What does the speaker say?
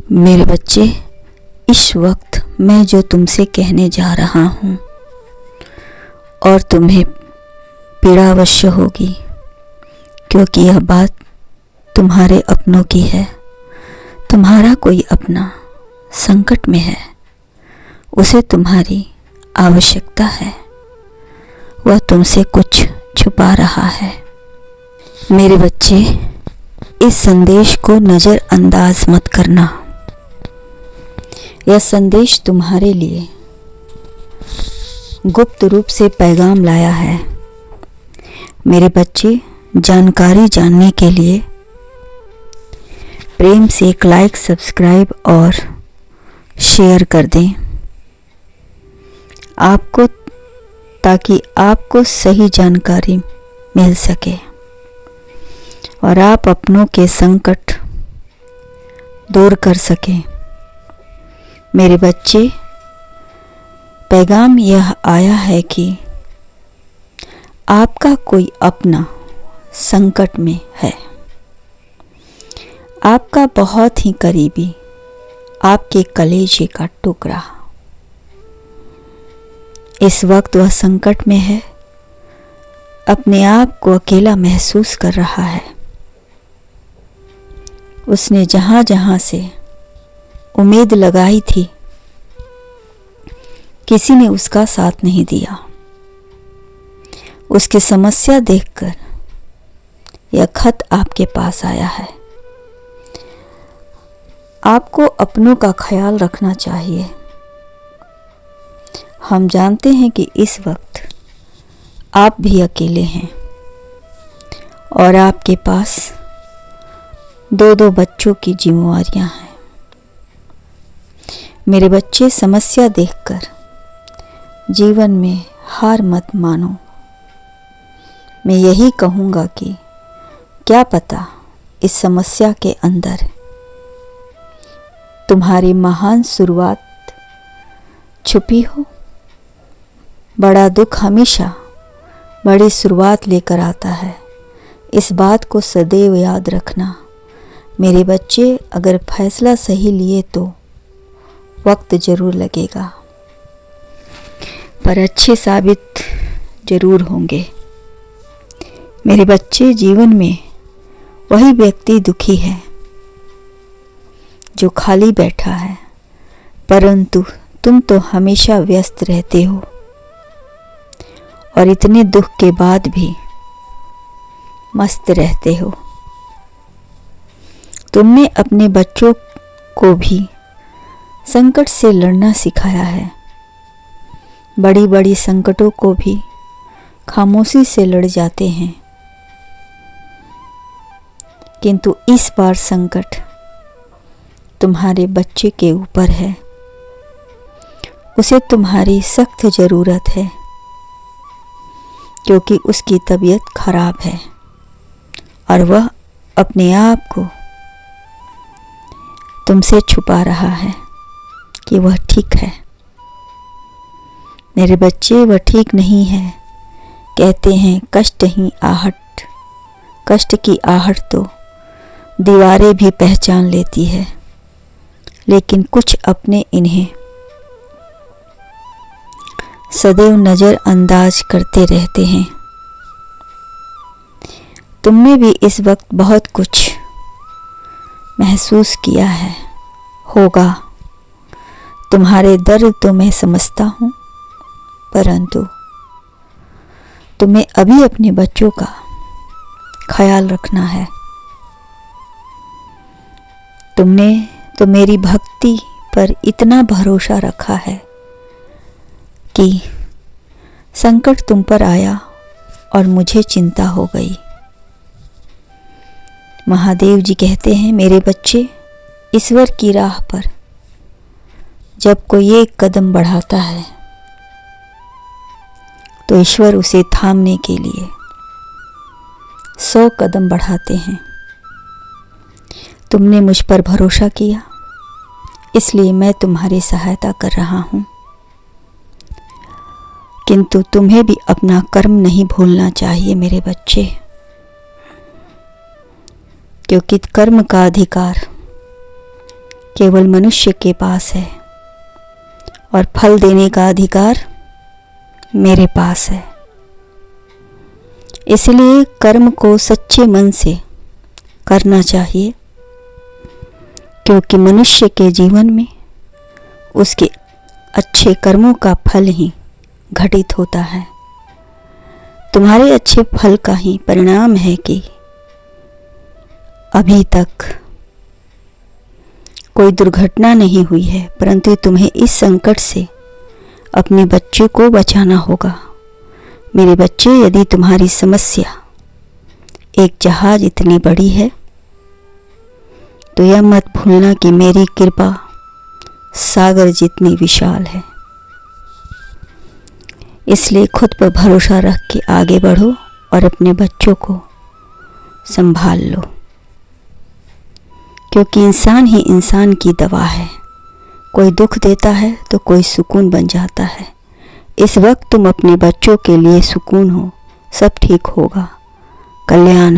मेरे बच्चे, इस वक्त मैं जो तुमसे कहने जा रहा हूँ और तुम्हें पीड़ा अवश्य होगी, क्योंकि यह बात तुम्हारे अपनों की है। तुम्हारा कोई अपना संकट में है, उसे तुम्हारी आवश्यकता है, वह तुमसे कुछ छुपा रहा है। मेरे बच्चे, इस संदेश को नज़रअंदाज मत करना। यह संदेश तुम्हारे लिए गुप्त रूप से पैगाम लाया है। मेरे बच्चे, जानकारी जानने के लिए प्रेम से एक लाइक, सब्सक्राइब और शेयर कर दें आपको, ताकि आपको सही जानकारी मिल सके और आप अपनों के संकट दूर कर सकें। मेरे बच्चे, पैगाम यह आया है कि आपका कोई अपना संकट में है। आपका बहुत ही करीबी, आपके कलेजे का टुकड़ा इस वक्त वह संकट में है, अपने आप को अकेला महसूस कर रहा है। उसने जहाँ जहाँ से उम्मीद लगाई थी, किसी ने उसका साथ नहीं दिया। उसकी समस्या देखकर यह खत आपके पास आया है। आपको अपनों का ख्याल रखना चाहिए। हम जानते हैं कि इस वक्त आप भी अकेले हैं और आपके पास दो बच्चों की जिम्मेवारियां हैं। मेरे बच्चे, समस्या देखकर जीवन में हार मत मानो। मैं यही कहूँगा कि क्या पता इस समस्या के अंदर तुम्हारी महान शुरुआत छुपी हो। बड़ा दुख हमेशा बड़ी शुरुआत लेकर आता है। इस बात को सदैव याद रखना। मेरे बच्चे, अगर फैसला सही लिए तो वक्त ज़रूर लगेगा, पर अच्छे साबित ज़रूर होंगे। मेरे बच्चे, जीवन में वही व्यक्ति दुखी है जो खाली बैठा है, परंतु तुम तो हमेशा व्यस्त रहते हो और इतने दुख के बाद भी मस्त रहते हो। तुमने अपने बच्चों को भी संकट से लड़ना सिखाया है। बड़ी बड़ी संकटों को भी खामोशी से लड़ जाते हैं, किंतु इस बार संकट तुम्हारे बच्चे के ऊपर है। उसे तुम्हारी सख्त ज़रूरत है, क्योंकि उसकी तबीयत खराब है और वह अपने आप को तुमसे छुपा रहा है कि वह ठीक है। मेरे बच्चे, वह ठीक नहीं है। कहते हैं कष्ट ही आहट, कष्ट की आहट तो दीवारें भी पहचान लेती है, लेकिन कुछ अपने इन्हें सदैव नज़रअंदाज करते रहते हैं। तुमने भी इस वक्त बहुत कुछ महसूस किया है होगा। तुम्हारे दर्द तो मैं समझता हूँ, परंतु तुम्हें अभी अपने बच्चों का ख्याल रखना है। तुमने तो मेरी भक्ति पर इतना भरोसा रखा है कि संकट तुम पर आया और मुझे चिंता हो गई। महादेव जी कहते हैं, मेरे बच्चे, ईश्वर की राह पर जब कोई एक कदम बढ़ाता है तो ईश्वर उसे थामने के लिए 100 कदम बढ़ाते हैं। तुमने मुझ पर भरोसा किया, इसलिए मैं तुम्हारी सहायता कर रहा हूँ। किंतु तुम्हें भी अपना कर्म नहीं भूलना चाहिए मेरे बच्चे, क्योंकि कर्म का अधिकार केवल मनुष्य के पास है और फल देने का अधिकार मेरे पास है। इसलिए कर्म को सच्चे मन से करना चाहिए, क्योंकि मनुष्य के जीवन में उसके अच्छे कर्मों का फल ही घटित होता है। तुम्हारे अच्छे फल का ही परिणाम है कि अभी तक कोई दुर्घटना नहीं हुई है, परंतु तुम्हें इस संकट से अपने बच्चे को बचाना होगा। मेरे बच्चे, यदि तुम्हारी समस्या एक जहाज इतनी बड़ी है तो यह मत भूलना कि मेरी कृपा सागर जितनी विशाल है। इसलिए खुद पर भरोसा रख के आगे बढ़ो और अपने बच्चों को संभाल लो, क्योंकि इंसान ही इंसान की दवा है। कोई दुख देता है तो कोई सुकून बन जाता है। इस वक्त तुम अपने बच्चों के लिए सुकून हो, सब ठीक होगा, कल्याण